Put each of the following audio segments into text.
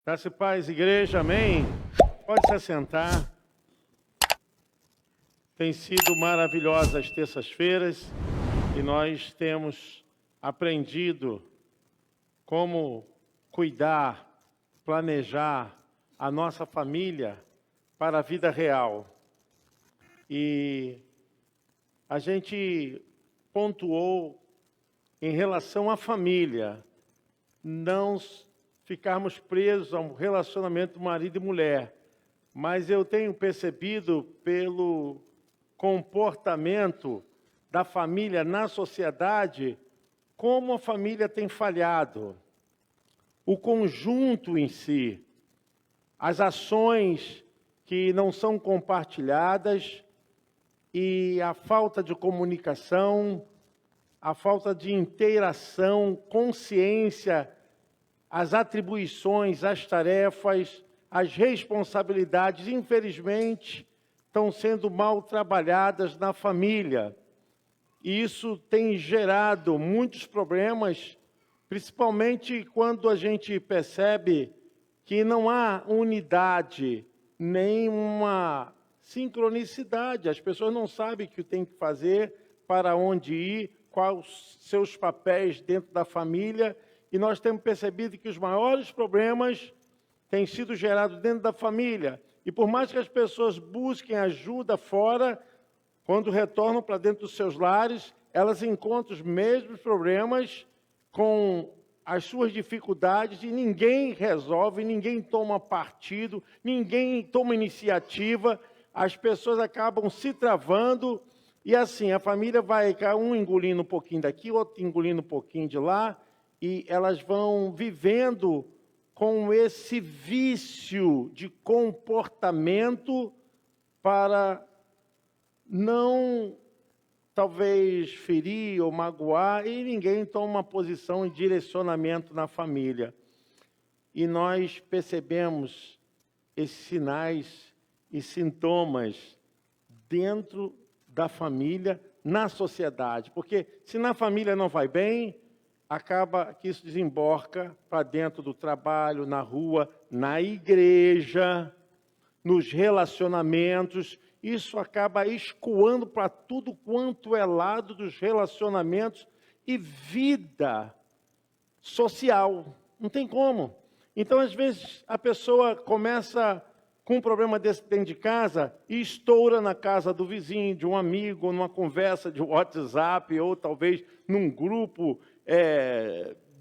Graça e paz, igreja, amém? Pode se assentar. Tem sido maravilhosas as terças-feiras e nós temos aprendido como cuidar, planejar a nossa família para a vida real. E a gente pontuou em relação à família, não ficarmos presos a um relacionamento marido e mulher. Mas eu tenho percebido pelo comportamento da família na sociedade, como a família tem falhado. O conjunto em si, as ações que não são compartilhadas e a falta de comunicação, a falta de interação, consciência, as atribuições, as tarefas, as responsabilidades, infelizmente, estão sendo mal trabalhadas na família. E isso tem gerado muitos problemas, principalmente quando a gente percebe que não há unidade, nem uma sincronicidade. As pessoas não sabem o que tem que fazer, para onde ir, quais os seus papéis dentro da família. E nós temos percebido que os maiores problemas têm sido gerados dentro da família. E por mais que as pessoas busquem ajuda fora, quando retornam para dentro dos seus lares, elas encontram os mesmos problemas com as suas dificuldades e ninguém resolve, ninguém toma partido, ninguém toma iniciativa, as pessoas acabam se travando e assim, a família vai um engolindo um pouquinho daqui, outro engolindo um pouquinho de lá, e elas vão vivendo com esse vício de comportamento para não, talvez, ferir ou magoar, e ninguém toma uma posição de direcionamento na família. E nós percebemos esses sinais e sintomas dentro da família, na sociedade. Porque se na família não vai bem, acaba que isso desemboca para dentro do trabalho, na rua, na igreja, nos relacionamentos. Isso acaba escoando para tudo quanto é lado dos relacionamentos e vida social. Não tem como. Então, às vezes, a pessoa começa com um problema desse dentro de casa e estoura na casa do vizinho, de um amigo, ou numa conversa de WhatsApp, ou talvez num grupo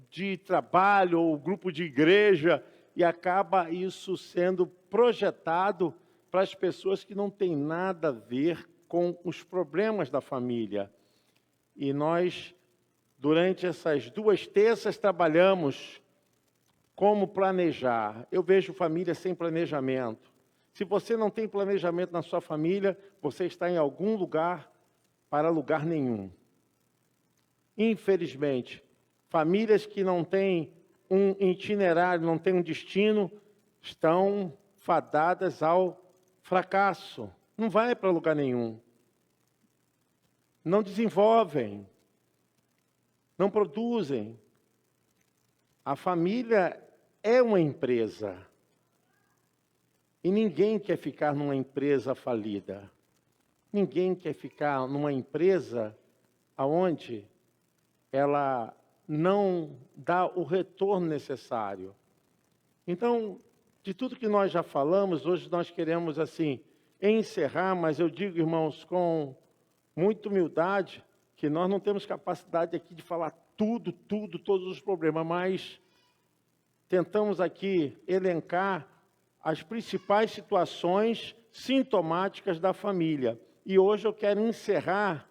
de trabalho ou grupo de igreja, e acaba isso sendo projetado para as pessoas que não têm nada a ver com os problemas da família. E nós, durante essas 2 terças, trabalhamos como planejar. Eu vejo família sem planejamento. Se você não tem planejamento na sua família, você está em algum lugar para lugar nenhum. Infelizmente, famílias que não têm um itinerário, não têm um destino, estão fadadas ao fracasso. Não vai para lugar nenhum. Não desenvolvem. Não produzem. A família é uma empresa. E ninguém quer ficar numa empresa falida. Ninguém quer ficar numa empresa onde ela não dá o retorno necessário. Então, de tudo que nós já falamos, hoje nós queremos, assim, encerrar, mas eu digo, irmãos, com muita humildade, que nós não temos capacidade aqui de falar todos os problemas, mas tentamos aqui elencar as principais situações sintomáticas da família. E hoje eu quero encerrar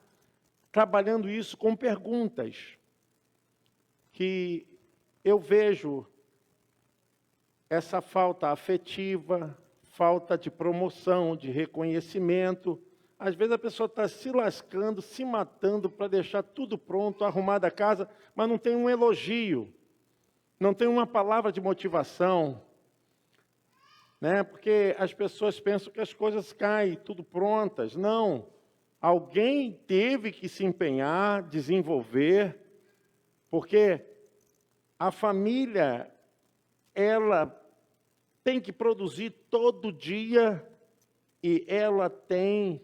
trabalhando isso com perguntas, que eu vejo essa falta afetiva, falta de promoção, de reconhecimento. Às vezes a pessoa está se lascando, se matando para deixar tudo pronto, arrumada a casa, mas não tem um elogio, não tem uma palavra de motivação, né? Porque as pessoas pensam que as coisas caem, tudo prontas. Não. Alguém teve que se empenhar, desenvolver, porque a família, ela tem que produzir todo dia e ela tem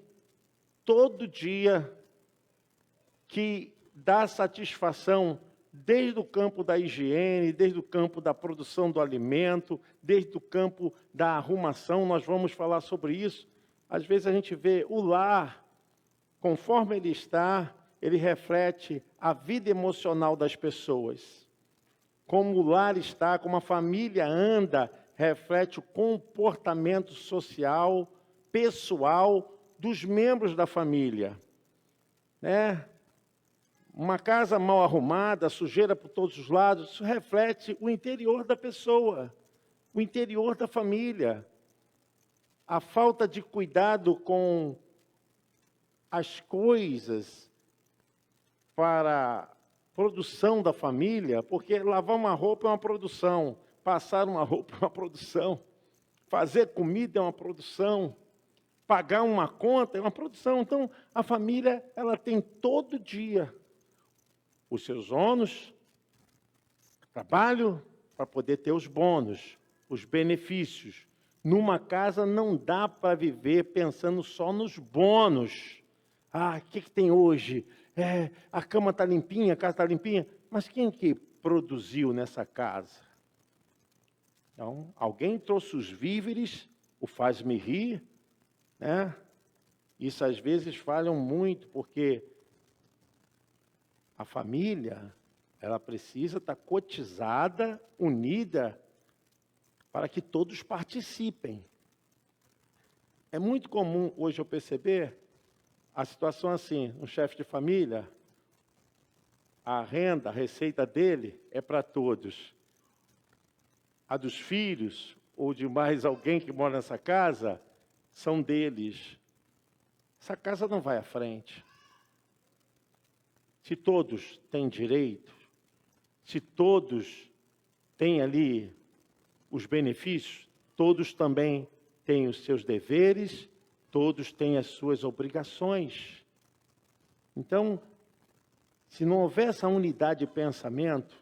todo dia que dar satisfação desde o campo da higiene, desde o campo da produção do alimento, desde o campo da arrumação, nós vamos falar sobre isso. Às vezes a gente vê o lar, conforme ele está, ele reflete a vida emocional das pessoas. Como o lar está, como a família anda, reflete o comportamento social, pessoal dos membros da família, né? Uma casa mal arrumada, sujeira por todos os lados, isso reflete o interior da pessoa, o interior da família. A falta de cuidado com as coisas para a produção da família, porque lavar uma roupa é uma produção, passar uma roupa é uma produção, fazer comida é uma produção, pagar uma conta é uma produção. Então, a família, ela tem todo dia os seus ônus, trabalho para poder ter os bônus, os benefícios. Numa casa não dá para viver pensando só nos bônus. Ah, o que tem hoje? A cama está limpinha, a casa está limpinha. Mas quem que produziu nessa casa? Então, alguém trouxe os víveres, o faz-me rir, né? Isso às vezes falham muito, porque a família, ela precisa estar cotizada, unida, para que todos participem. É muito comum hoje eu perceber a situação assim, um chefe de família, a renda, a receita dele é para todos. A dos filhos, ou de mais alguém que mora nessa casa, são deles. Essa casa não vai à frente. Se todos têm direito, se todos têm ali os benefícios, todos também têm os seus deveres, todos têm as suas obrigações. Então, se não houver essa unidade de pensamento,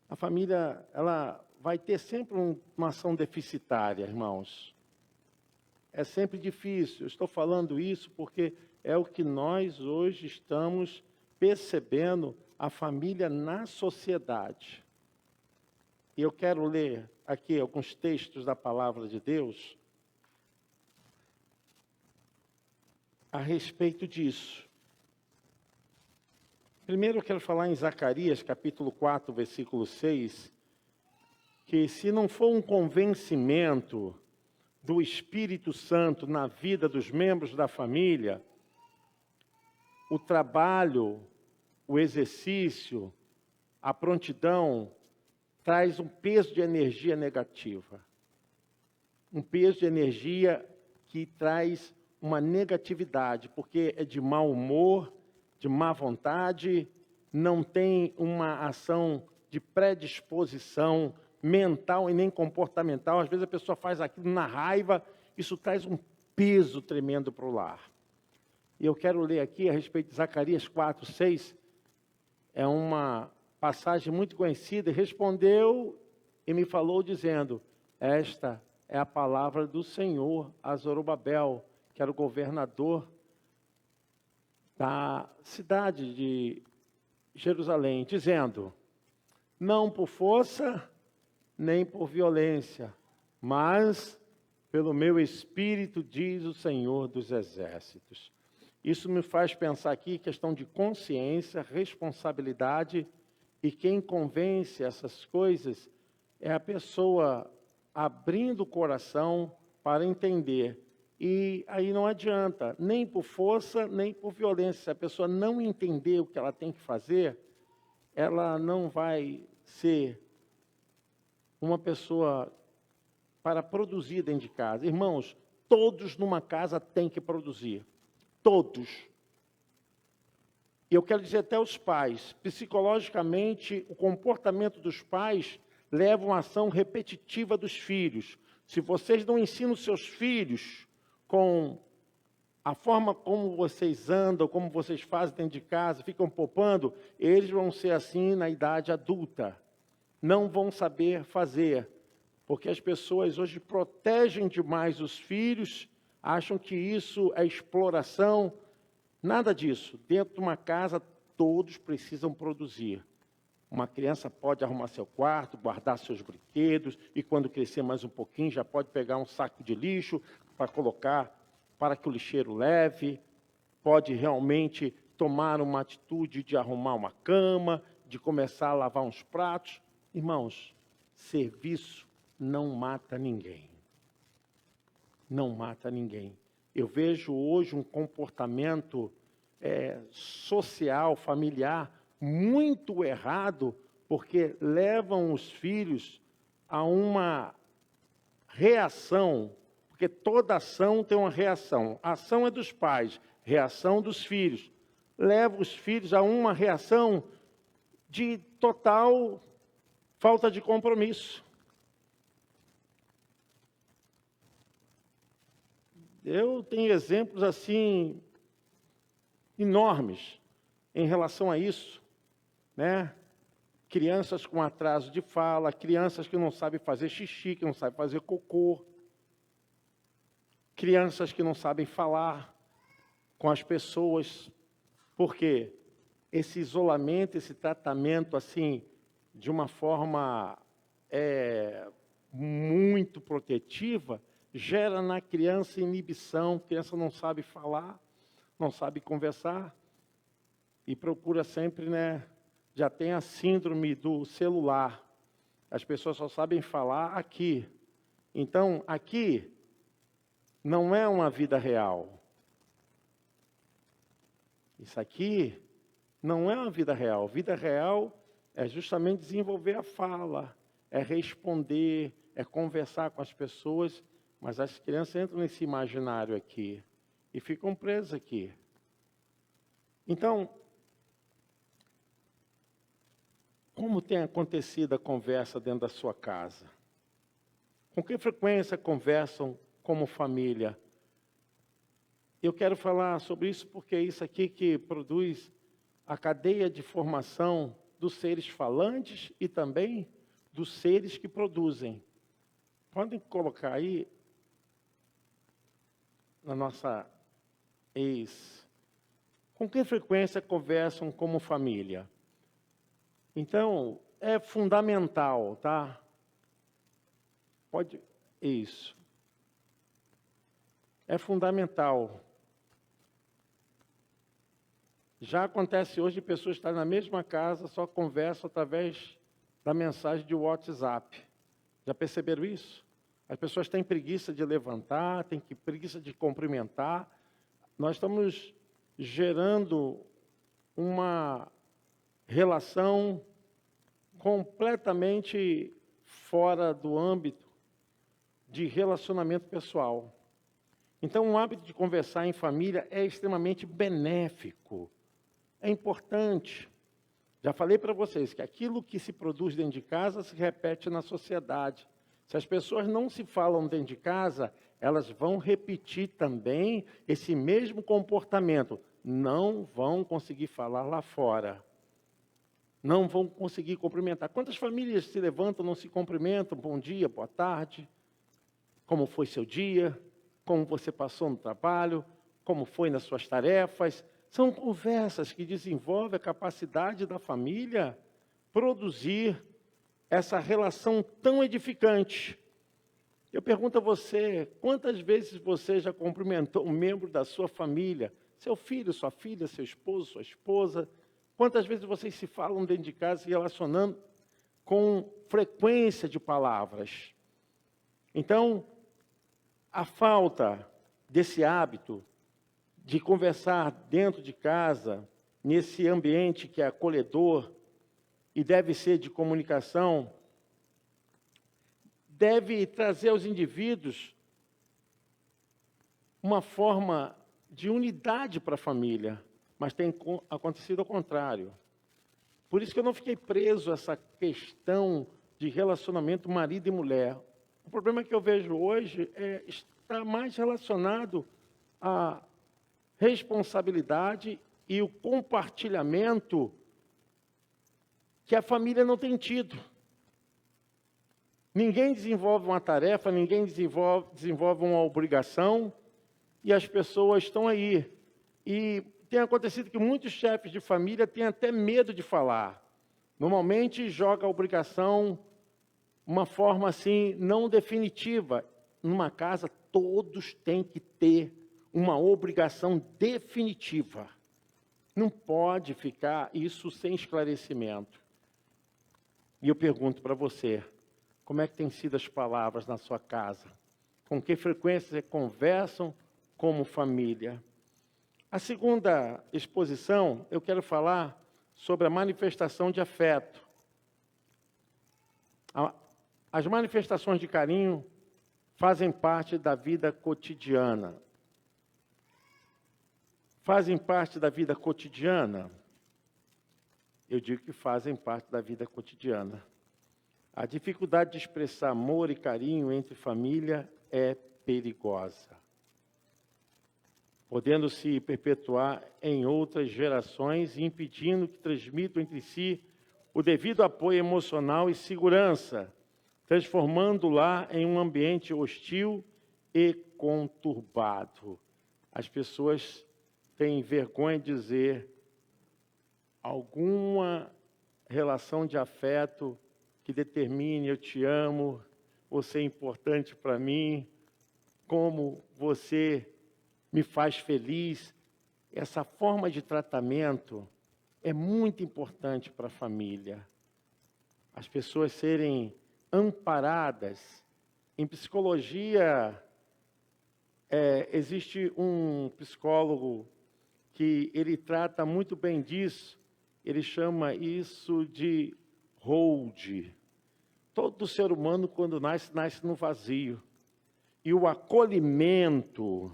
a família, ela vai ter sempre uma ação deficitária, irmãos. É sempre difícil. Eu estou falando isso porque é o que nós hoje estamos percebendo, a família na sociedade. E eu quero ler aqui alguns textos da palavra de Deus a respeito disso. Primeiro eu quero falar em Zacarias, capítulo 4, versículo 6, que se não for um convencimento do Espírito Santo na vida dos membros da família, o trabalho, o exercício, a prontidão, traz um peso de energia negativa. Um peso de energia que traz uma negatividade, porque é de mau humor, de má vontade, não tem uma ação de predisposição mental e nem comportamental. Às vezes a pessoa faz aquilo na raiva, isso traz um peso tremendo para o lar. E eu quero ler aqui a respeito de Zacarias 4, 6, é uma passagem muito conhecida. Respondeu e me falou dizendo, esta é a palavra do Senhor a Zorobabel, que era o governador da cidade de Jerusalém, dizendo, não por força, nem por violência, mas pelo meu Espírito, diz o Senhor dos Exércitos. Isso me faz pensar aqui questão de consciência, responsabilidade, e quem convence essas coisas é a pessoa abrindo o coração para entender. E aí não adianta, nem por força, nem por violência. Se a pessoa não entender o que ela tem que fazer, ela não vai ser uma pessoa para produzir dentro de casa. Irmãos, todos numa casa têm que produzir. Todos. E eu quero dizer até os pais, psicologicamente, o comportamento dos pais leva a uma ação repetitiva dos filhos. Se vocês não ensinam os seus filhos com a forma como vocês andam, como vocês fazem dentro de casa, ficam poupando, eles vão ser assim na idade adulta. Não vão saber fazer. porque as pessoas hoje protegem demais os filhos, acham que isso é exploração. Nada disso. Dentro de uma casa, todos precisam produzir. Uma criança pode arrumar seu quarto, guardar seus brinquedos, e quando crescer mais um pouquinho, já pode pegar um saco de lixo para colocar, para que o lixeiro leve, pode realmente tomar uma atitude de arrumar uma cama, de começar a lavar uns pratos. Irmãos, serviço não mata ninguém. Não mata ninguém. Eu vejo hoje um comportamento social, familiar, muito errado, porque levam os filhos a uma reação, porque toda ação tem uma reação. A ação é dos pais, reação dos filhos. Leva os filhos a uma reação de total falta de compromisso. Eu tenho exemplos assim enormes em relação a isso, né? Crianças com atraso de fala, crianças que não sabem fazer xixi, que não sabem fazer cocô, crianças que não sabem falar com as pessoas, porque esse isolamento, esse tratamento assim, de uma forma muito protetiva, gera na criança inibição, a criança não sabe falar, não sabe conversar, e procura sempre, né, já tem a síndrome do celular. As pessoas só sabem falar aqui. Então, aqui não é uma vida real. Isso aqui não é uma vida real. Vida real é justamente desenvolver a fala, é responder, é conversar com as pessoas, mas as crianças entram nesse imaginário aqui e ficam presas aqui. Então, como tem acontecido a conversa dentro da sua casa? Com que frequência conversam como família? Eu quero falar sobre isso porque é isso aqui que produz a cadeia de formação dos seres falantes e também dos seres que produzem. Podem colocar aí na nossa com que frequência conversam como família? Então, é fundamental, tá? Isso. É fundamental. Já acontece hoje de pessoas estarem na mesma casa, só conversam através da mensagem de WhatsApp. Já perceberam isso? As pessoas têm preguiça de levantar, têm preguiça de cumprimentar. Nós estamos gerando uma relação completamente fora do âmbito de relacionamento pessoal. Então, o hábito de conversar em família é extremamente benéfico, é importante. Já falei para vocês que aquilo que se produz dentro de casa se repete na sociedade. Se as pessoas não se falam dentro de casa, elas vão repetir também esse mesmo comportamento. Não vão conseguir falar lá fora. Não vão conseguir cumprimentar. Quantas famílias se levantam, não se cumprimentam? Bom dia, boa tarde. Como foi seu dia? Como você passou no trabalho? Como foi nas suas tarefas? São conversas que desenvolvem a capacidade da família produzir essa relação tão edificante. Eu pergunto a você, quantas vezes você já cumprimentou um membro da sua família? Seu filho, sua filha, seu esposo, sua esposa? Quantas vezes vocês se falam dentro de casa se relacionando com frequência de palavras? Então, a falta desse hábito de conversar dentro de casa, nesse ambiente que é acolhedor e deve ser de comunicação, deve trazer aos indivíduos uma forma de unidade para a família, mas tem acontecido ao contrário. Por isso que eu não fiquei preso a essa questão de relacionamento marido e mulher. O problema que eu vejo hoje está mais relacionado à responsabilidade e o compartilhamento que a família não tem tido. Ninguém desenvolve uma tarefa, ninguém desenvolve uma obrigação, e as pessoas estão aí. E tem acontecido que muitos chefes de família têm até medo de falar. Normalmente joga a obrigação uma forma assim não definitiva. Numa casa, todos têm que ter uma obrigação definitiva. Não pode ficar isso sem esclarecimento. E eu pergunto para você, como é que têm sido as palavras na sua casa? Com que frequência vocês conversam como família? A segunda exposição, eu quero falar sobre a manifestação de afeto. As manifestações de carinho fazem parte da vida cotidiana. Fazem parte da vida cotidiana? Eu digo que fazem parte da vida cotidiana. A dificuldade de expressar amor e carinho entre família é perigosa, podendo se perpetuar em outras gerações e impedindo que transmitam entre si o devido apoio emocional e segurança, transformando lá em um ambiente hostil e conturbado. As pessoas têm vergonha de dizer alguma relação de afeto que determine eu te amo, você é importante para mim, como você me faz feliz. Essa forma de tratamento é muito importante para a família. As pessoas serem amparadas. Em psicologia, existe um psicólogo que ele trata muito bem disso. Ele chama isso de hold. Todo ser humano, quando nasce, nasce no vazio. E o acolhimento,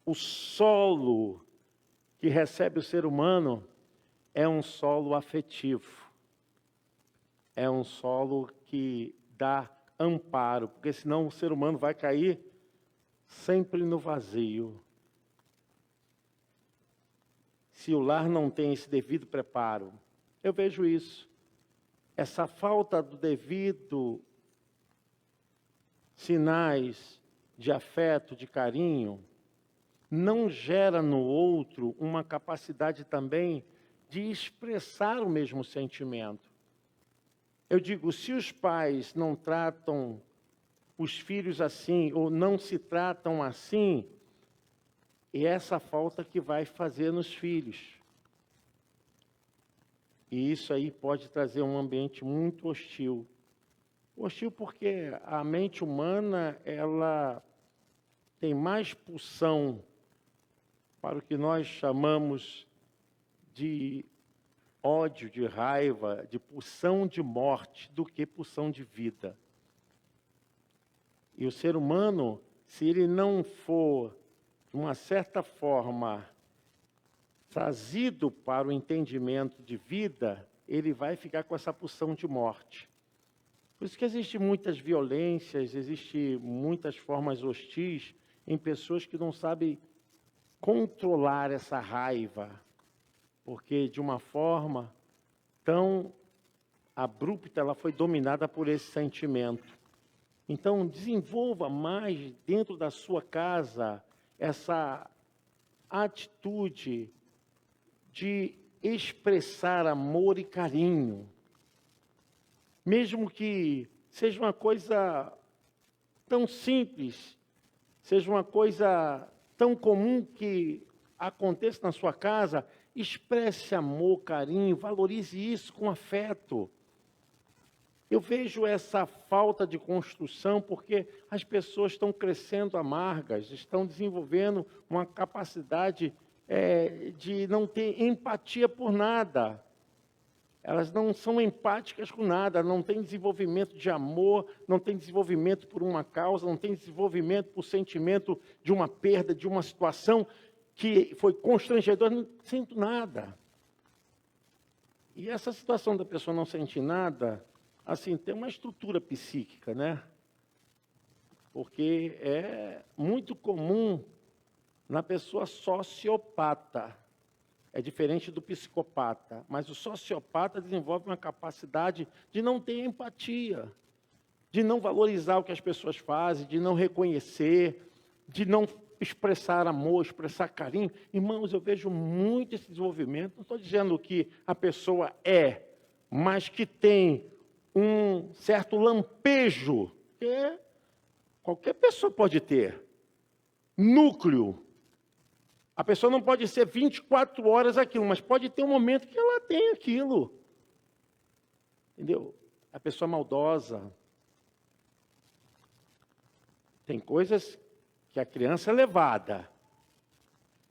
o solo que recebe o ser humano é um solo afetivo. É um solo que dá amparo, porque senão o ser humano vai cair sempre no vazio. Se o lar não tem esse devido preparo, eu vejo isso. Essa falta do devido sinais de afeto, de carinho, não gera no outro uma capacidade também de expressar o mesmo sentimento. Eu digo, se os pais não tratam os filhos assim, ou não se tratam assim, é essa falta que vai fazer nos filhos. E isso aí pode trazer um ambiente muito hostil. Hostil porque a mente humana, ela tem mais pulsão para o que nós chamamos de ódio, de raiva, de pulsão de morte, do que pulsão de vida. E o ser humano, se ele não for, de uma certa forma, trazido para o entendimento de vida, ele vai ficar com essa pulsão de morte. Por isso que existem muitas violências, existem muitas formas hostis em pessoas que não sabem controlar essa raiva, porque de uma forma tão abrupta ela foi dominada por esse sentimento. Então, desenvolva mais dentro da sua casa essa atitude de expressar amor e carinho. Mesmo que seja uma coisa tão simples, seja uma coisa tão comum que aconteça na sua casa, expresse amor, carinho, valorize isso com afeto. Eu vejo essa falta de construção porque as pessoas estão crescendo amargas, estão desenvolvendo uma capacidade de não ter empatia por nada. Elas não são empáticas com nada, não têm desenvolvimento de amor, não têm desenvolvimento por uma causa, não têm desenvolvimento por sentimento de uma perda, de uma situação que foi constrangedora, não sinto nada. E essa situação da pessoa não sentir nada, assim, tem uma estrutura psíquica, né? Porque é muito comum na pessoa sociopata. É diferente do psicopata, mas o sociopata desenvolve uma capacidade de não ter empatia. de não valorizar o que as pessoas fazem, de não reconhecer, de não expressar amor, expressar carinho. Irmãos, eu vejo muito esse desenvolvimento. Não estou dizendo que a pessoa é, mas que tem um certo lampejo, que qualquer pessoa pode ter. Núcleo. A pessoa não pode ser 24 horas aquilo, mas pode ter um momento que ela tem aquilo. Entendeu? A pessoa maldosa. Tem coisas que a criança é levada,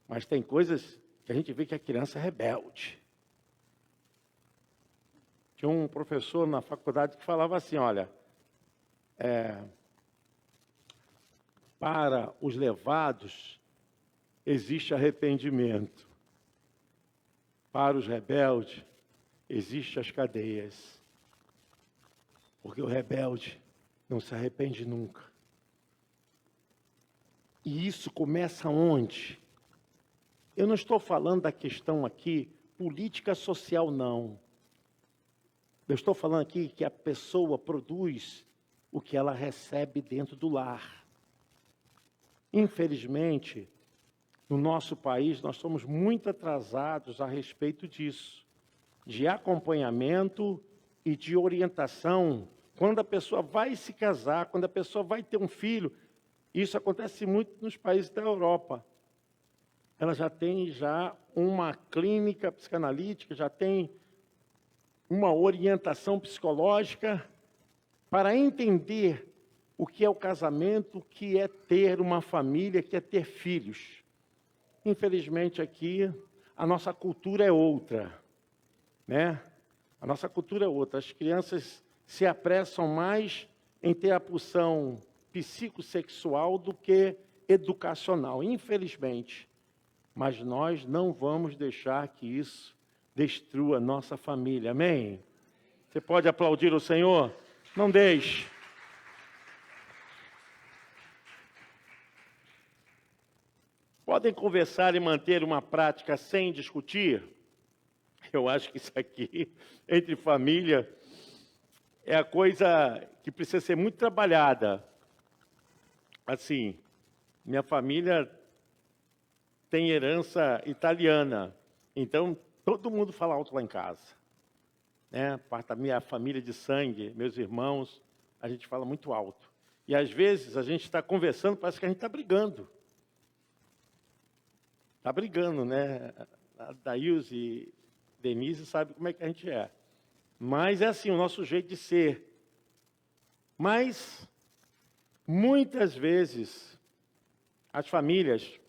mas tem coisas que a gente vê que a criança é rebelde. Tinha um professor na faculdade que falava assim, olha, para os levados existe arrependimento, para os rebeldes existem as cadeias, porque o rebelde não se arrepende nunca. E isso começa onde? Eu não estou falando da questão aqui política social, não. Eu estou falando aqui que a pessoa produz o que ela recebe dentro do lar. Infelizmente, no nosso país, nós somos muito atrasados a respeito disso, de acompanhamento e de orientação. Quando a pessoa vai se casar, quando a pessoa vai ter um filho, isso acontece muito nos países da Europa. Ela já tem uma clínica psicanalítica, já tem uma orientação psicológica para entender o que é o casamento, o que é ter uma família, o que é ter filhos. Infelizmente aqui a nossa cultura é outra, né? A nossa cultura é outra. As crianças se apressam mais em ter a pulsão psicossexual do que educacional, infelizmente. Mas nós não vamos deixar que isso destrua a nossa família, amém? Você pode aplaudir o Senhor? Não deixe. Podem conversar e manter uma prática sem discutir? Eu acho que isso aqui, entre família, é a coisa que precisa ser muito trabalhada. Assim, minha família tem herança italiana, então todo mundo fala alto lá em casa. Né? Parte da minha família de sangue, meus irmãos, a gente fala muito alto. E às vezes a gente está conversando, parece que a gente está brigando. Está brigando, né? A Daílson e Denise sabe como é que a gente é. Mas é assim, o nosso jeito de ser. Mas, muitas vezes, as famílias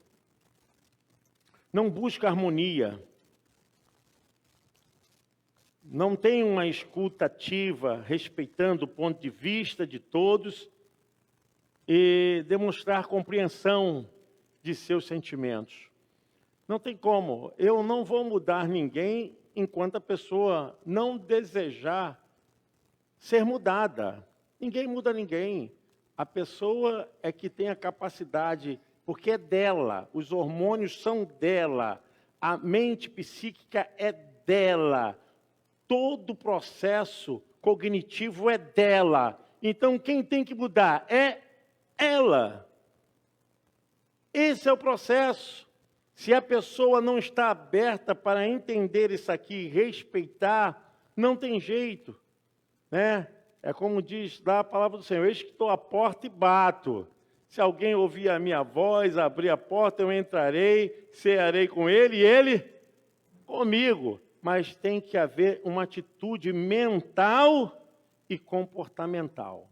não buscam harmonia, não têm uma escuta ativa, respeitando o ponto de vista de todos e demonstrar compreensão de seus sentimentos. Não tem como. Eu não vou mudar ninguém enquanto a pessoa não desejar ser mudada. Ninguém muda ninguém. A pessoa é que tem a capacidade, porque é dela, os hormônios são dela, a mente psíquica é dela, todo o processo cognitivo é dela. Então, quem tem que mudar é ela. Esse é o processo. Se a pessoa não está aberta para entender isso aqui, respeitar, não tem jeito, né? É como diz lá a palavra do Senhor, eis que estou à porta e bato. Se alguém ouvir a minha voz, abrir a porta, eu entrarei, cearei com ele e ele comigo. Mas tem que haver uma atitude mental e comportamental.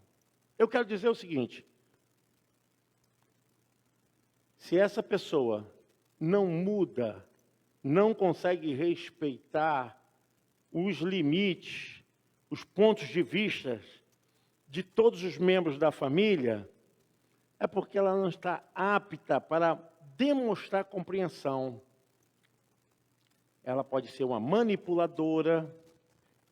Eu quero dizer o seguinte, se essa pessoa não muda, não consegue respeitar os limites, os pontos de vista de todos os membros da família, é porque ela não está apta para demonstrar compreensão. Ela pode ser uma manipuladora,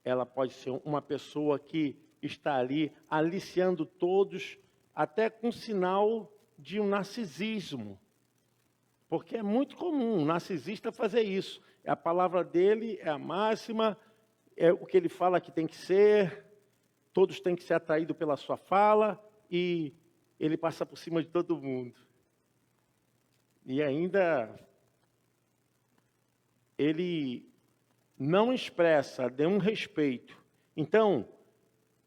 ela pode ser uma pessoa que está ali aliciando todos, até com sinal de um narcisismo. Porque é muito comum um narcisista fazer isso. A palavra dele é a máxima, é o que ele fala que tem que ser. todos têm que ser atraídos pela sua fala e ele passa por cima de todo mundo. E ainda ele não expressa nenhum respeito. Então,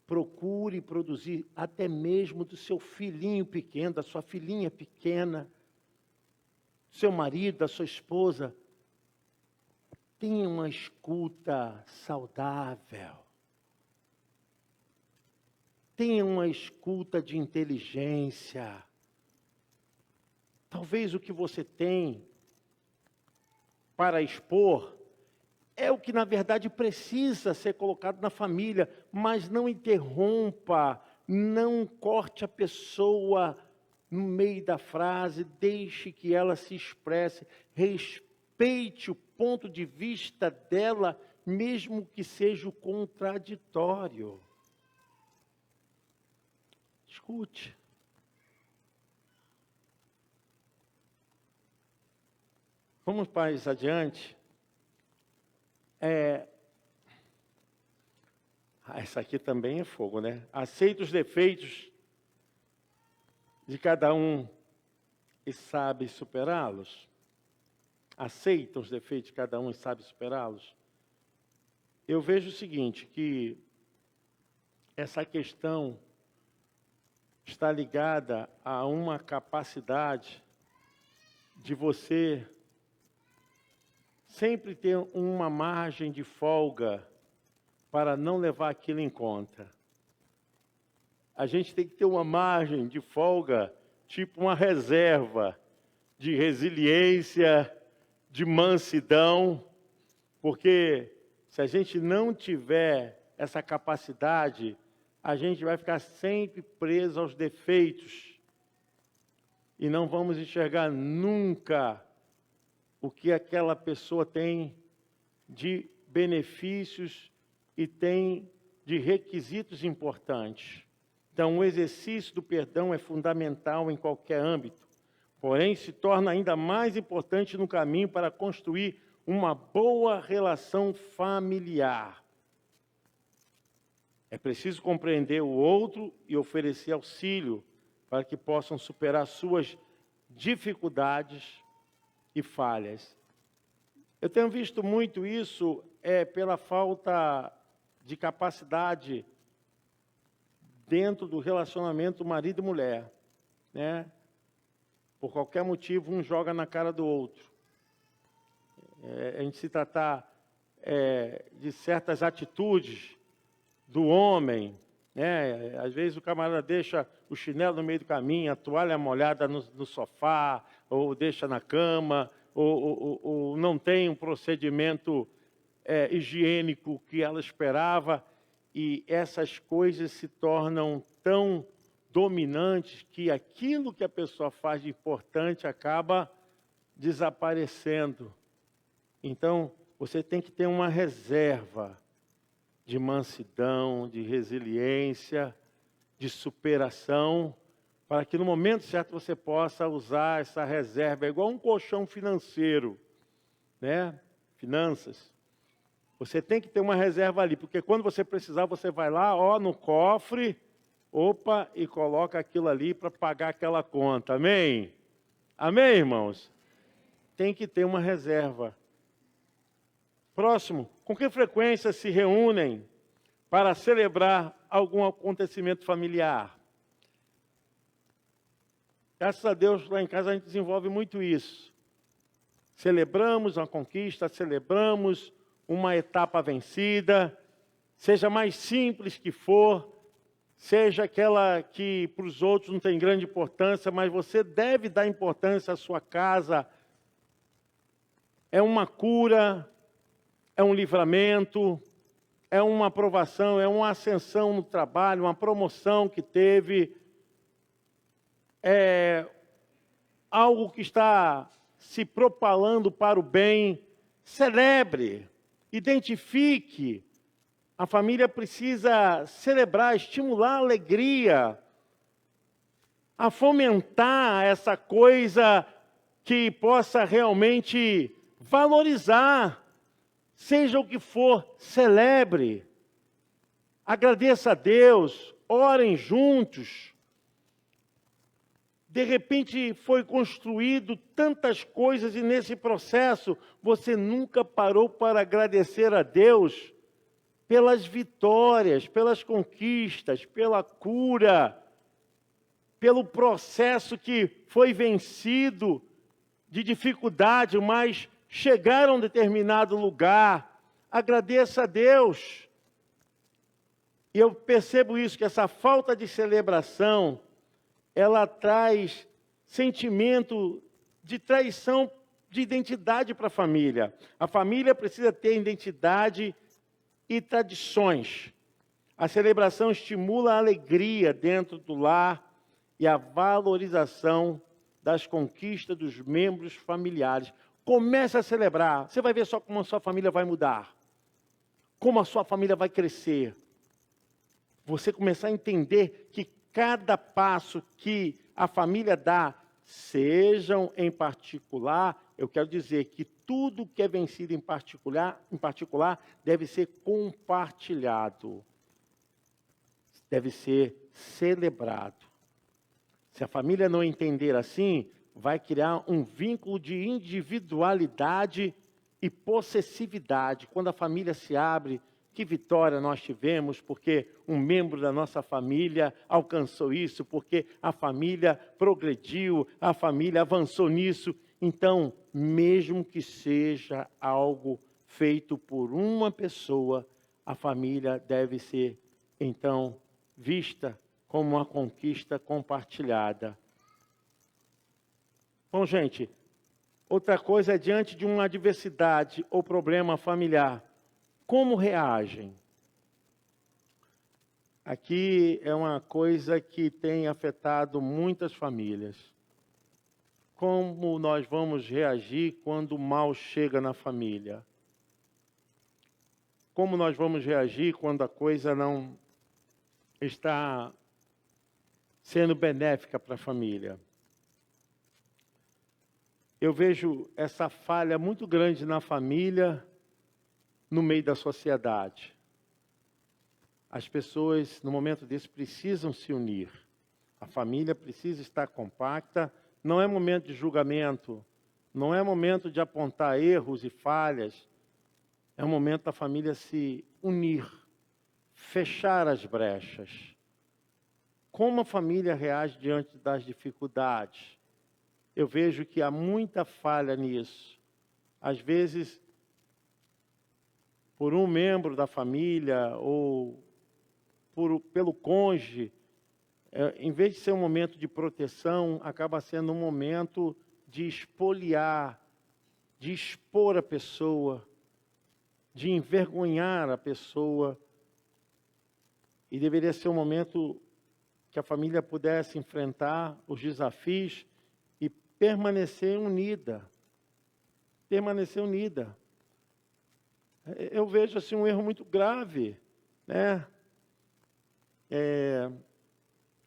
procure produzir até mesmo do seu filhinho pequeno, da sua filhinha pequena, do seu marido, da sua esposa. Tenha uma escuta saudável. Tenha uma escuta de inteligência. Talvez o que você tem para expor é o que, na verdade, precisa ser colocado na família, mas não interrompa, não corte a pessoa no meio da frase, deixe que ela se expresse, respeite o ponto de vista dela, mesmo que seja o contraditório. Escute. Vamos mais adiante. Essa aqui também é fogo, né? Aceita os defeitos de cada um e sabe superá-los. Aceita os defeitos de cada um e sabe superá-los. Eu vejo o seguinte, que essa questão está ligada a uma capacidade de você sempre ter uma margem de folga para não levar aquilo em conta. A gente tem que ter uma margem de folga, tipo uma reserva de resiliência, de mansidão, porque se a gente não tiver essa capacidade, a gente vai ficar sempre preso aos defeitos e não vamos enxergar nunca o que aquela pessoa tem de benefícios e tem de requisitos importantes. Então, o exercício do perdão é fundamental em qualquer âmbito, porém se torna ainda mais importante no caminho para construir uma boa relação familiar. É preciso compreender o outro e oferecer auxílio para que possam superar suas dificuldades e falhas. Eu tenho visto muito isso pela falta de capacidade dentro do relacionamento marido e mulher, né? Por qualquer motivo, um joga na cara do outro. A gente se tratar de certas atitudes do homem, né? Às vezes o camarada deixa o chinelo no meio do caminho, a toalha molhada no sofá, ou deixa na cama, ou não tem um procedimento higiênico que ela esperava, e essas coisas se tornam tão dominantes que aquilo que a pessoa faz de importante acaba desaparecendo. Então, você tem que ter uma reserva de mansidão, de resiliência, de superação, para que no momento certo você possa usar essa reserva. É igual um colchão financeiro, né? Finanças. Você tem que ter uma reserva ali, porque quando você precisar, você vai lá, no cofre, e coloca aquilo ali para pagar aquela conta. Amém? Amém, irmãos? Tem que ter uma reserva. Próximo, com que frequência se reúnem para celebrar algum acontecimento familiar? Graças a Deus, lá em casa a gente desenvolve muito isso. Celebramos uma conquista, celebramos uma etapa vencida, seja mais simples que for, seja aquela que para os outros não tem grande importância, mas você deve dar importância à sua casa. É uma cura, é um livramento, é uma aprovação, é uma ascensão no trabalho, uma promoção que teve, é algo que está se propalando para o bem. Celebre, identifique. A família precisa celebrar, estimular a alegria, a fomentar essa coisa que possa realmente valorizar. Seja o que for, celebre. agradeça a Deus, orem juntos. De repente foi construído tantas coisas e nesse processo você nunca parou para agradecer a Deus pelas vitórias, pelas conquistas, pela cura, pelo processo que foi vencido de dificuldade, mas chegaram a um determinado lugar. Agradeça a Deus. E eu percebo isso, que essa falta de celebração, ela traz sentimento de traição de identidade para a família. A família precisa ter identidade e tradições. A celebração estimula a alegria dentro do lar e a valorização das conquistas dos membros familiares. Comece a celebrar. Você vai ver só como a sua família vai mudar. Como a sua família vai crescer. Você começar a entender que cada passo que a família dá, sejam em particular, eu quero dizer que tudo que é vencido em particular deve ser compartilhado. Deve ser celebrado. Se a família não entender assim, vai criar um vínculo de individualidade e possessividade. Quando a família se abre, que vitória nós tivemos, porque um membro da nossa família alcançou isso, porque a família progrediu, a família avançou nisso. Então, mesmo que seja algo feito por uma pessoa, a família deve ser, então, vista como uma conquista compartilhada. Bom, gente, outra coisa é diante de uma adversidade ou problema familiar, como reagem? Aqui é uma coisa que tem afetado muitas famílias. Como nós vamos reagir quando o mal chega na família? Como nós vamos reagir quando a coisa não está sendo benéfica para a família? Eu vejo essa falha muito grande na família, no meio da sociedade. As pessoas, no momento desse, precisam se unir. A família precisa estar compacta. Não é momento de julgamento. Não é momento de apontar erros e falhas. É o momento da família se unir. Fechar as brechas. Como a família reage diante das dificuldades? Eu vejo que há muita falha nisso. Às vezes, por um membro da família ou pelo cônjuge, em vez de ser um momento de proteção, acaba sendo um momento de espoliar, de expor a pessoa, de envergonhar a pessoa. E deveria ser um momento que a família pudesse enfrentar os desafios e permanecer unida. Permanecer unida. Eu vejo assim um erro muito grave, né?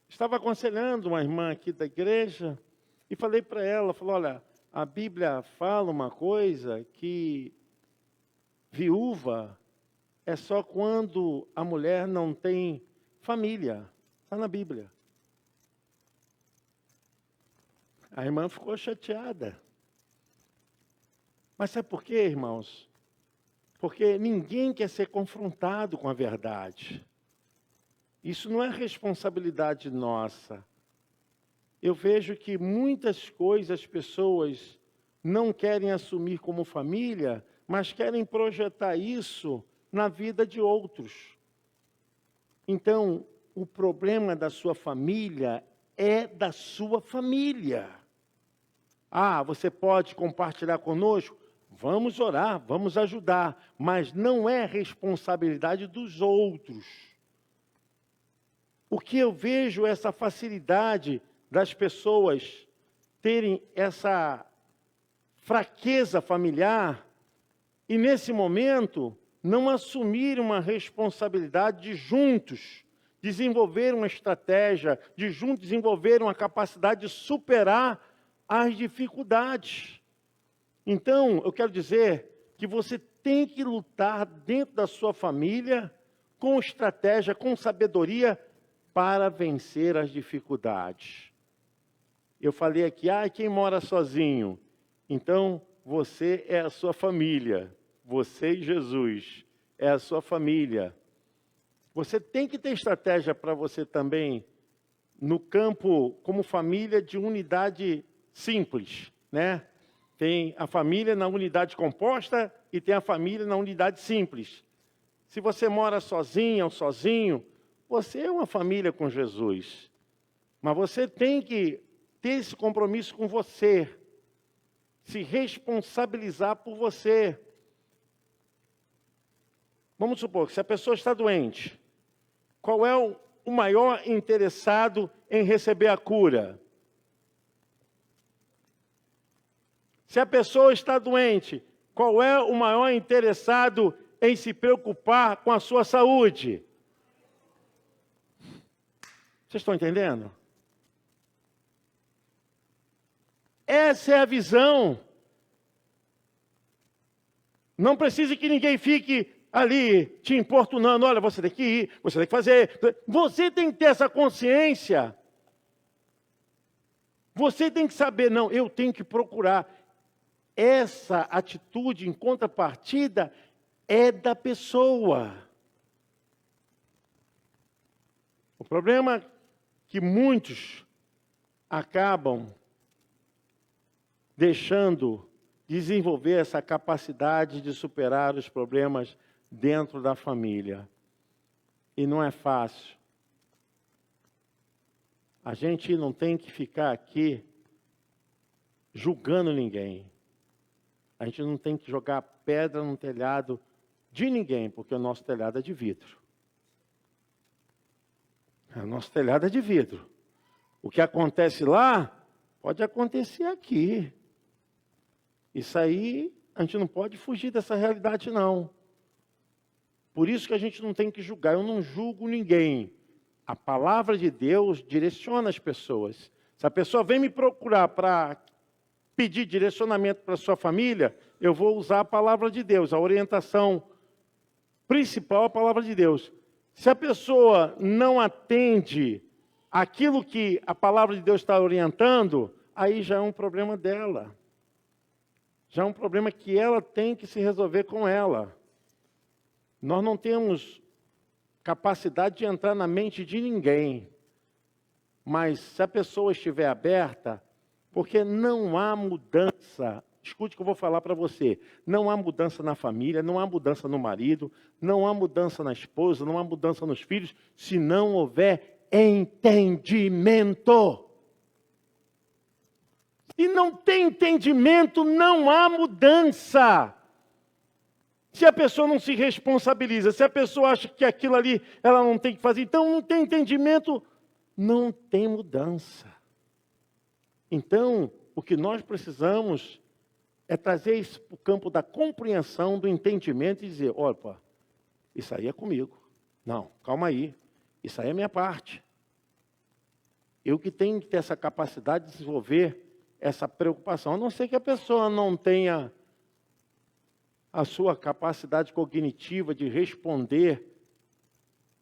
Estava aconselhando uma irmã aqui da igreja e falei para ela, olha, a Bíblia fala uma coisa que viúva é só quando a mulher não tem família. Está na Bíblia. A irmã ficou chateada. Mas sabe por quê, irmãos? Porque ninguém quer ser confrontado com a verdade. Isso não é responsabilidade nossa. Eu vejo que muitas coisas as pessoas não querem assumir como família, mas querem projetar isso na vida de outros. Então, o problema da sua família é da sua família. Ah, você pode compartilhar conosco? Vamos orar, vamos ajudar, mas não é responsabilidade dos outros. O que eu vejo é essa facilidade das pessoas terem essa fraqueza familiar e, nesse momento, não assumir uma responsabilidade de juntos desenvolver uma estratégia, de juntos desenvolver uma capacidade de superar as dificuldades. Então, eu quero dizer que você tem que lutar dentro da sua família com estratégia, com sabedoria, para vencer as dificuldades. Eu falei aqui, quem mora sozinho? Então, você é a sua família. Você e Jesus é a sua família. Você tem que ter estratégia para você também, no campo, como família de unidade simples, né? Tem a família na unidade composta e tem a família na unidade simples. Se você mora sozinha ou sozinho, você é uma família com Jesus. Mas você tem que ter esse compromisso com você. Se responsabilizar por você. Vamos supor que se a pessoa está doente, qual é o maior interessado em receber a cura? Se a pessoa está doente, qual é o maior interessado em se preocupar com a sua saúde? Vocês estão entendendo? Essa é a visão. Não precisa que ninguém fique ali te importunando. Olha, você tem que ir, você tem que fazer. Você tem que ter essa consciência. Você tem que saber, não, eu tenho que procurar. Essa atitude em contrapartida é da pessoa. O problema é que muitos acabam deixando desenvolver essa capacidade de superar os problemas dentro da família. E não é fácil. A gente não tem que ficar aqui julgando ninguém. A gente não tem que jogar pedra no telhado de ninguém, porque o nosso telhado é de vidro. O nosso telhado é de vidro. O que acontece lá, pode acontecer aqui. Isso aí, a gente não pode fugir dessa realidade, não. Por isso que a gente não tem que julgar. Eu não julgo ninguém. A palavra de Deus direciona as pessoas. Se a pessoa vem me procurar para pedir direcionamento para a sua família, eu vou usar a palavra de Deus. A orientação principal é a palavra de Deus. Se a pessoa não atende aquilo que a palavra de Deus está orientando, aí já é um problema dela. Já é um problema que ela tem que se resolver com ela. Nós não temos capacidade de entrar na mente de ninguém. Mas se a pessoa estiver aberta, porque não há mudança, escute o que eu vou falar para você, não há mudança na família, não há mudança no marido, não há mudança na esposa, não há mudança nos filhos, se não houver entendimento. Se não tem entendimento, não há mudança. Se a pessoa não se responsabiliza, se a pessoa acha que aquilo ali ela não tem que fazer, então não tem entendimento, não tem mudança. Então, o que nós precisamos é trazer isso para o campo da compreensão, do entendimento e dizer, opa, isso aí é comigo. Não, calma aí, isso aí é minha parte. Eu que tenho que ter essa capacidade de desenvolver essa preocupação, a não ser que a pessoa não tenha a sua capacidade cognitiva de responder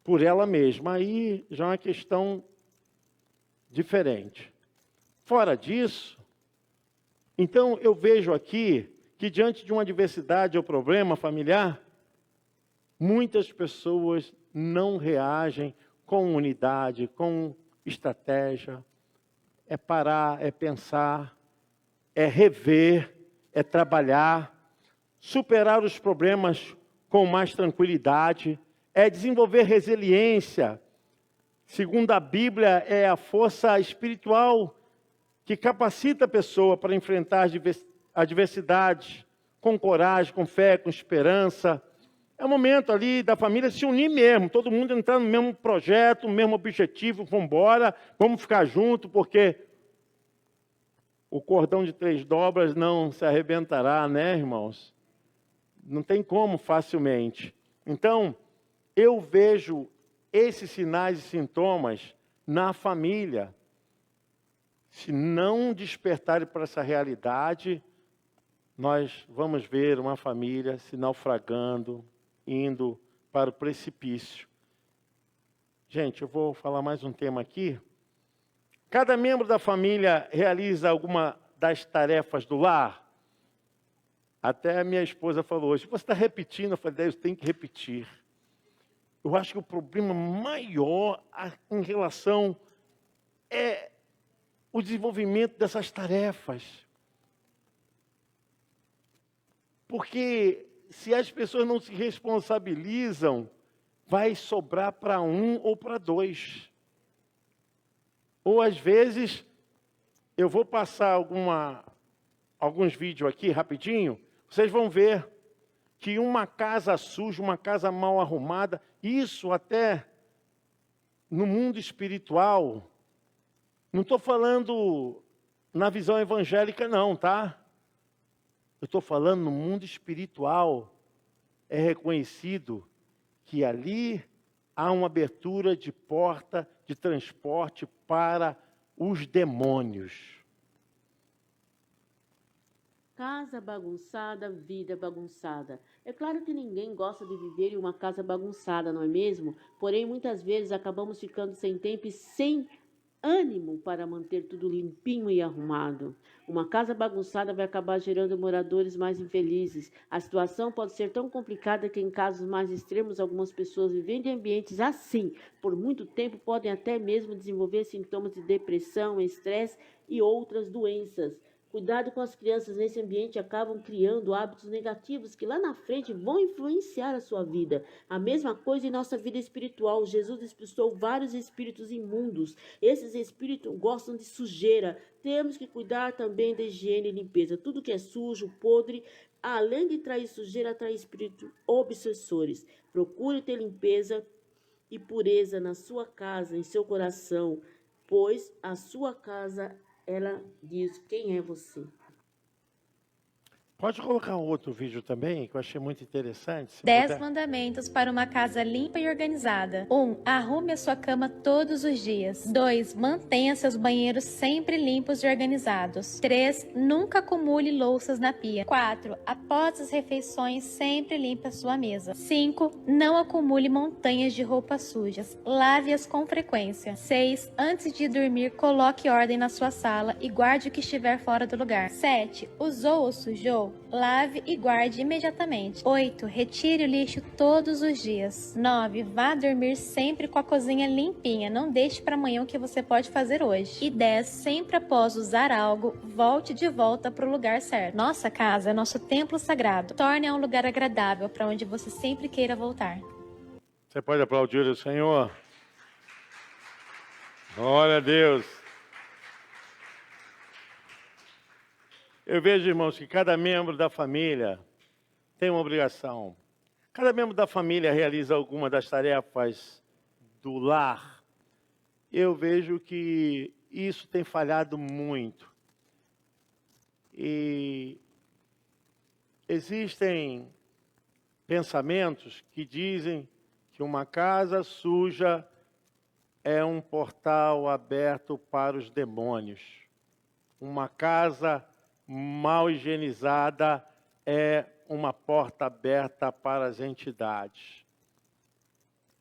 por ela mesma. Aí já é uma questão diferente. Fora disso, então eu vejo aqui que diante de uma adversidade ou problema familiar, muitas pessoas não reagem com unidade, com estratégia. É parar, é pensar, é rever, é trabalhar, superar os problemas com mais tranquilidade, é desenvolver resiliência. Segundo a Bíblia, é a força espiritual que capacita a pessoa para enfrentar adversidades com coragem, com fé, com esperança. É o momento ali da família se unir mesmo, todo mundo entrar no mesmo projeto, no mesmo objetivo, vamos embora, vamos ficar junto, porque o cordão de 3 dobras não se arrebentará, né, irmãos? Não tem como facilmente. Então, eu vejo esses sinais e sintomas na família. Se não despertarem para essa realidade, nós vamos ver uma família se naufragando, indo para o precipício. Gente, eu vou falar mais um tema aqui. Cada membro da família realiza alguma das tarefas do lar? Até a minha esposa falou hoje, você está repetindo? Eu falei, Deus, tem que repetir. Eu acho que o problema maior em relação é o desenvolvimento dessas tarefas. Porque se as pessoas não se responsabilizam, vai sobrar para um ou para dois. Ou às vezes, eu vou passar alguns vídeos aqui rapidinho, vocês vão ver que uma casa suja, uma casa mal arrumada, isso até no mundo espiritual, não estou falando na visão evangélica não, tá? Eu estou falando no mundo espiritual, é reconhecido que ali há uma abertura de porta de transporte para os demônios. Casa bagunçada, vida bagunçada. É claro que ninguém gosta de viver em uma casa bagunçada, não é mesmo? Porém, muitas vezes acabamos ficando sem tempo e sem ânimo para manter tudo limpinho e arrumado. Uma casa bagunçada vai acabar gerando moradores mais infelizes. A situação pode ser tão complicada que, em casos mais extremos, algumas pessoas vivendo em ambientes assim por muito tempo podem até mesmo desenvolver sintomas de depressão, estresse e outras doenças. Cuidado com as crianças nesse ambiente acabam criando hábitos negativos que lá na frente vão influenciar a sua vida. A mesma coisa em nossa vida espiritual. Jesus expulsou vários espíritos imundos. Esses espíritos gostam de sujeira. Temos que cuidar também da higiene e limpeza. Tudo que é sujo, podre, além de trair sujeira, atrai espíritos obsessores. Procure ter limpeza e pureza na sua casa, em seu coração, pois a sua casa ela diz quem é você. Pode colocar outro vídeo também, que eu achei muito interessante. 10 mandamentos para uma casa limpa e organizada. 1. Arrume a sua cama todos os dias. 2. Mantenha seus banheiros sempre limpos e organizados. 3. Nunca acumule louças na pia. 4. Após as refeições, sempre limpe a sua mesa. 5. Não acumule montanhas de roupas sujas. Lave-as com frequência. 6. Antes de dormir, coloque ordem na sua sala e guarde o que estiver fora do lugar. 7. Usou ou sujou? Lave e guarde imediatamente. 8. Retire o lixo todos os dias. 9. Vá dormir sempre com a cozinha limpinha. Não deixe para amanhã o que você pode fazer hoje. E 10. Sempre após usar algo, volte de volta para o lugar certo. Nossa casa é nosso templo sagrado. Torne-a um lugar agradável para onde você sempre queira voltar. Você pode aplaudir o Senhor? Glória a Deus. Eu vejo, irmãos, que cada membro da família tem uma obrigação. Cada membro da família realiza alguma das tarefas do lar. Eu vejo que isso tem falhado muito. E existem pensamentos que dizem que uma casa suja é um portal aberto para os demônios. Uma casa mal higienizada é uma porta aberta para as entidades.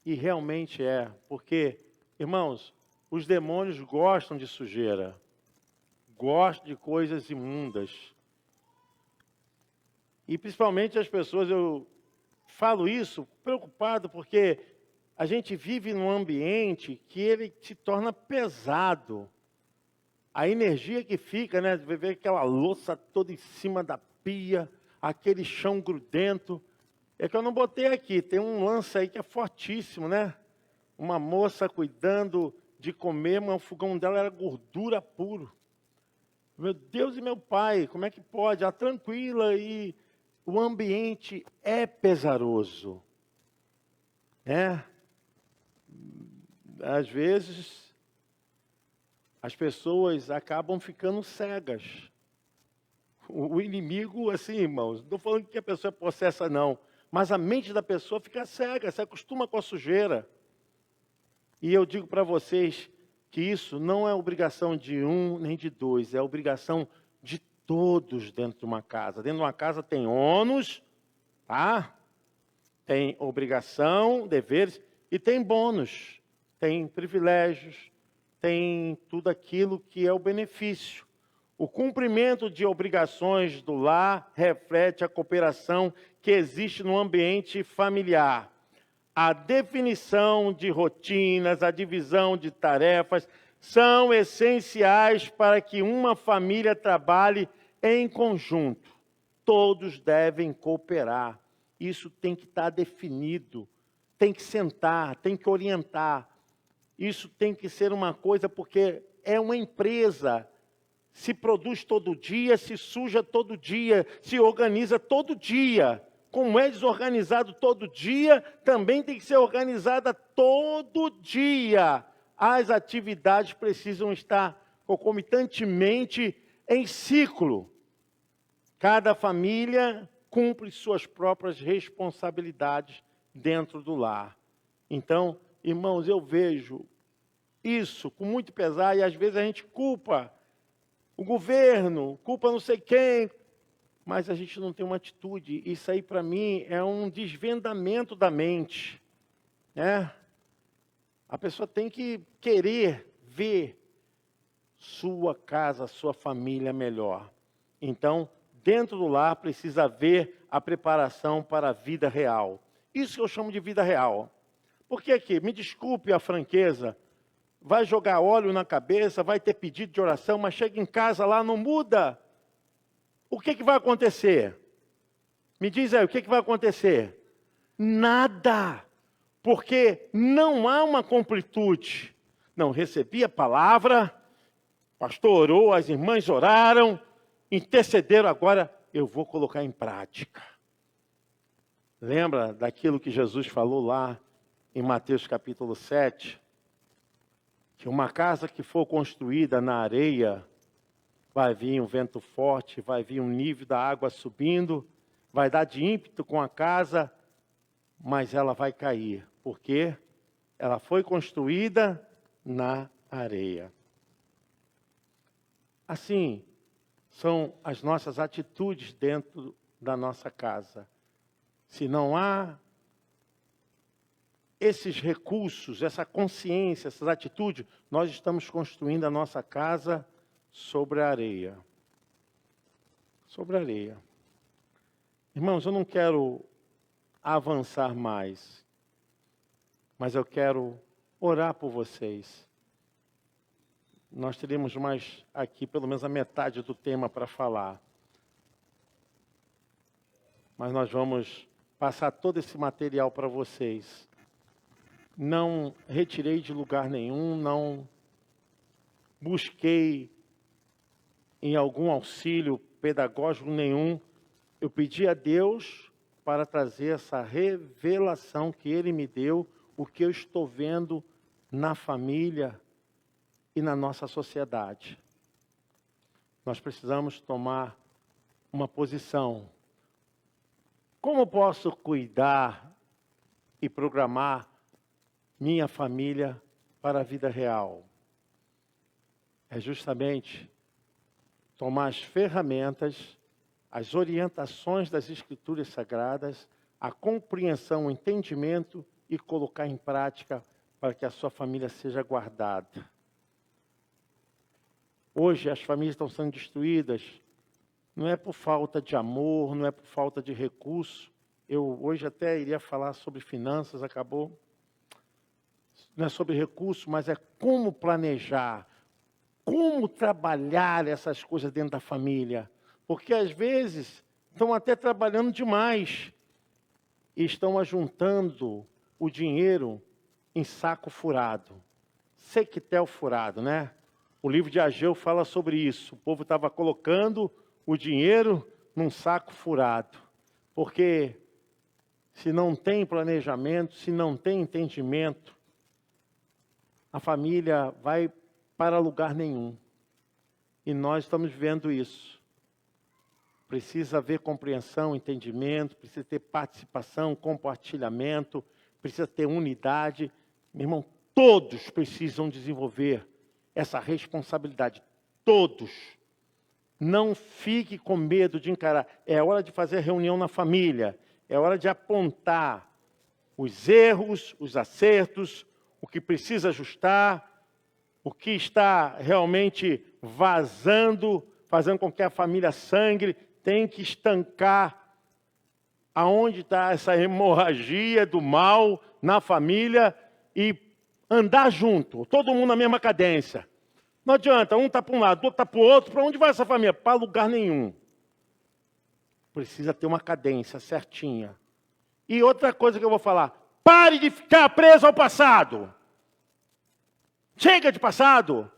E realmente é, porque, irmãos, os demônios gostam de sujeira, gostam de coisas imundas. E principalmente as pessoas, eu falo isso preocupado porque a gente vive num ambiente que ele se torna pesado. A energia que fica, né, de ver aquela louça toda em cima da pia, aquele chão grudento. É que eu não botei aqui, tem um lance aí que é fortíssimo, né? Uma moça cuidando de comer, mas o fogão dela era gordura puro. Meu Deus e meu pai, como é que pode? Ela tranquila e o ambiente é pesaroso. Né? Às vezes as pessoas acabam ficando cegas. O inimigo, assim, irmãos, não estou falando que a pessoa é possessa, não. Mas a mente da pessoa fica cega, se acostuma com a sujeira. E eu digo para vocês que isso não é obrigação de um nem de dois, é obrigação de todos dentro de uma casa. Dentro de uma casa tem ônus, tá? Tem obrigação, deveres e tem bônus. tem privilégios, tem tudo aquilo que é o benefício. O cumprimento de obrigações do lar reflete a cooperação que existe no ambiente familiar. A definição de rotinas, a divisão de tarefas são essenciais para que uma família trabalhe em conjunto. Todos devem cooperar. Isso tem que estar definido, tem que sentar, tem que orientar. Isso tem que ser uma coisa, porque é uma empresa. Se produz todo dia, se suja todo dia, se organiza todo dia. Como é desorganizado todo dia, também tem que ser organizada todo dia. As atividades precisam estar concomitantemente em ciclo. Cada família cumpre suas próprias responsabilidades dentro do lar. Então, irmãos, eu vejo isso com muito pesar e às vezes a gente culpa o governo, culpa não sei quem, mas a gente não tem uma atitude. Isso aí, para mim, é um desvendamento da mente, né? A pessoa tem que querer ver sua casa, sua família melhor. Então, dentro do lar precisa haver a preparação para a vida real. Isso que eu chamo de vida real. Porque aqui, me desculpe a franqueza, vai jogar óleo na cabeça, vai ter pedido de oração, mas chega em casa lá, não muda. O que vai acontecer? Me diz aí, o que vai acontecer? Nada. Porque não há uma completude. Não, recebi a palavra, o pastor orou, as irmãs oraram, intercederam, agora eu vou colocar em prática. Lembra daquilo que Jesus falou lá em Mateus capítulo 7? Que uma casa que for construída na areia, vai vir um vento forte, vai vir um nível da água subindo, vai dar de ímpeto com a casa, mas ela vai cair, porque ela foi construída na areia. Assim, são as nossas atitudes dentro da nossa casa. Se não há esses recursos, essa consciência, essas atitudes, nós estamos construindo a nossa casa sobre a areia. Sobre a areia. Irmãos, eu não quero avançar mais, mas eu quero orar por vocês. Nós teremos mais aqui, pelo menos a metade do tema para falar. Mas nós vamos passar todo esse material para vocês. Não retirei de lugar nenhum, não busquei em algum auxílio pedagógico nenhum. Eu pedi a Deus para trazer essa revelação que Ele me deu, o que eu estou vendo na família e na nossa sociedade. Nós precisamos tomar uma posição. Como posso cuidar e programar minha família para a vida real? É justamente tomar as ferramentas, as orientações das Escrituras Sagradas, a compreensão, o entendimento e colocar em prática para que a sua família seja guardada. Hoje as famílias estão sendo destruídas, não é por falta de amor, não é por falta de recurso. Eu hoje até iria falar sobre finanças, acabou. Não é sobre recurso, mas é como planejar, como trabalhar essas coisas dentro da família. Porque às vezes estão até trabalhando demais e estão ajuntando o dinheiro em saco furado. Sequitel furado, né? O livro de Ageu fala sobre isso. O povo estava colocando o dinheiro num saco furado. Porque se não tem planejamento, se não tem entendimento, a família vai para lugar nenhum. E nós estamos vivendo isso. Precisa haver compreensão, entendimento, precisa ter participação, compartilhamento, precisa ter unidade. Meu irmão, todos precisam desenvolver essa responsabilidade. Todos. Não fique com medo de encarar. É hora de fazer reunião na família. É hora de apontar os erros, os acertos, o que precisa ajustar, o que está realmente vazando, fazendo com que a família sangre, tem que estancar aonde está essa hemorragia do mal na família e andar junto, todo mundo na mesma cadência. Não adianta, um está para um lado, outro está para o outro. Para onde vai essa família? Para lugar nenhum. Precisa ter uma cadência certinha. E outra coisa que eu vou falar, pare de ficar preso ao passado. Chega de passado.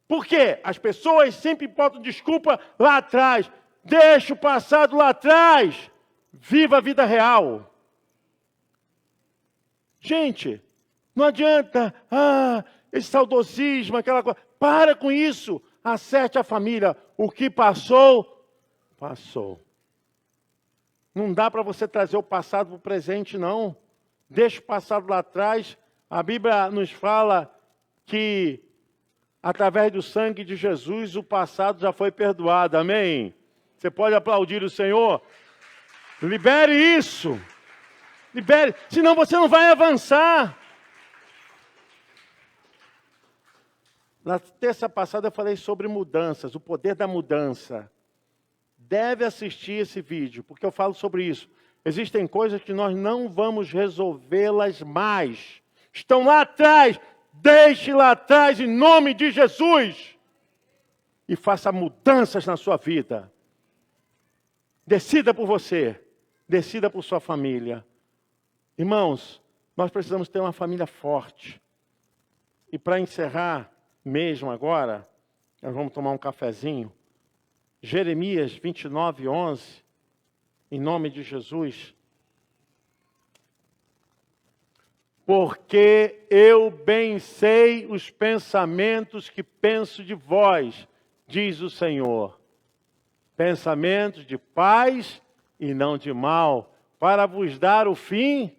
Por quê? As pessoas sempre botam desculpa lá atrás. Deixa o passado lá atrás. Viva a vida real. Gente, não adianta, esse saudosismo, aquela coisa. Para com isso. Acerte a família. O que passou, passou. Não dá para você trazer o passado para o presente, não. Deixa o passado lá atrás. A Bíblia nos fala que, através do sangue de Jesus, o passado já foi perdoado. Amém? Você pode aplaudir o Senhor? Libere isso. Libere, senão você não vai avançar. Na terça passada eu falei sobre mudanças, o poder da mudança. Deve assistir esse vídeo, porque eu falo sobre isso. Existem coisas que nós não vamos resolvê-las mais. Estão lá atrás. Deixe lá atrás em nome de Jesus. E faça mudanças na sua vida. Decida por você. Decida por sua família. Irmãos, nós precisamos ter uma família forte. E para encerrar mesmo agora, nós vamos tomar um cafezinho. Jeremias 29, 11, em nome de Jesus. Porque eu bem sei os pensamentos que penso de vós, diz o Senhor. Pensamentos de paz e não de mal, para vos dar o fim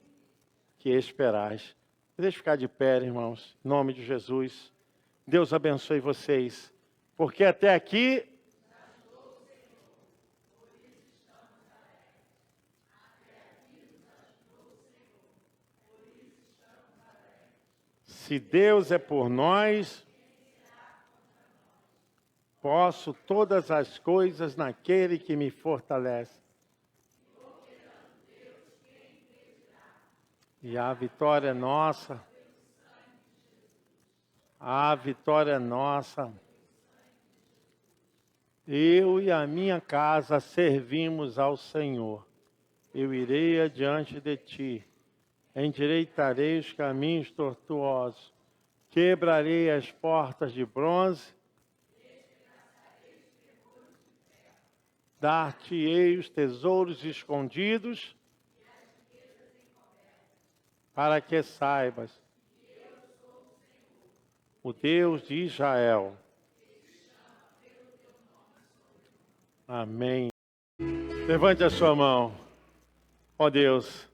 que esperais. Deixa eu ficar de pé, irmãos, em nome de Jesus. Deus abençoe vocês, porque até aqui se Deus é por nós, posso todas as coisas naquele que me fortalece. E a vitória é nossa. A vitória é nossa. Eu e a minha casa servimos ao Senhor. Eu irei adiante de ti. Endireitarei os caminhos tortuosos. Quebrarei as portas de bronze. Dar-te-ei os tesouros escondidos. Para que saibas. O Deus de Israel. Amém. Levante a sua mão. Ó Deus,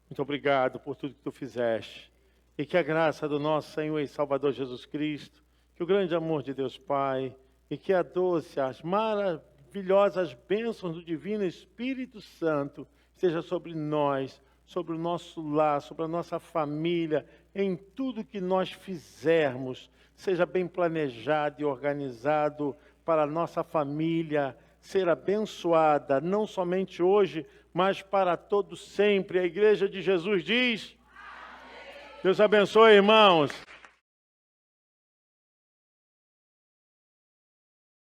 muito obrigado por tudo que tu fizeste. E que a graça do nosso Senhor e Salvador Jesus Cristo, que o grande amor de Deus Pai, e que a doce, as maravilhosas bênçãos do Divino Espírito Santo seja sobre nós, sobre o nosso lar, sobre a nossa família, em tudo que nós fizermos, seja bem planejado e organizado para a nossa família ser abençoada, não somente hoje, mas para todo sempre. A Igreja de Jesus diz: amém. Deus abençoe, irmãos.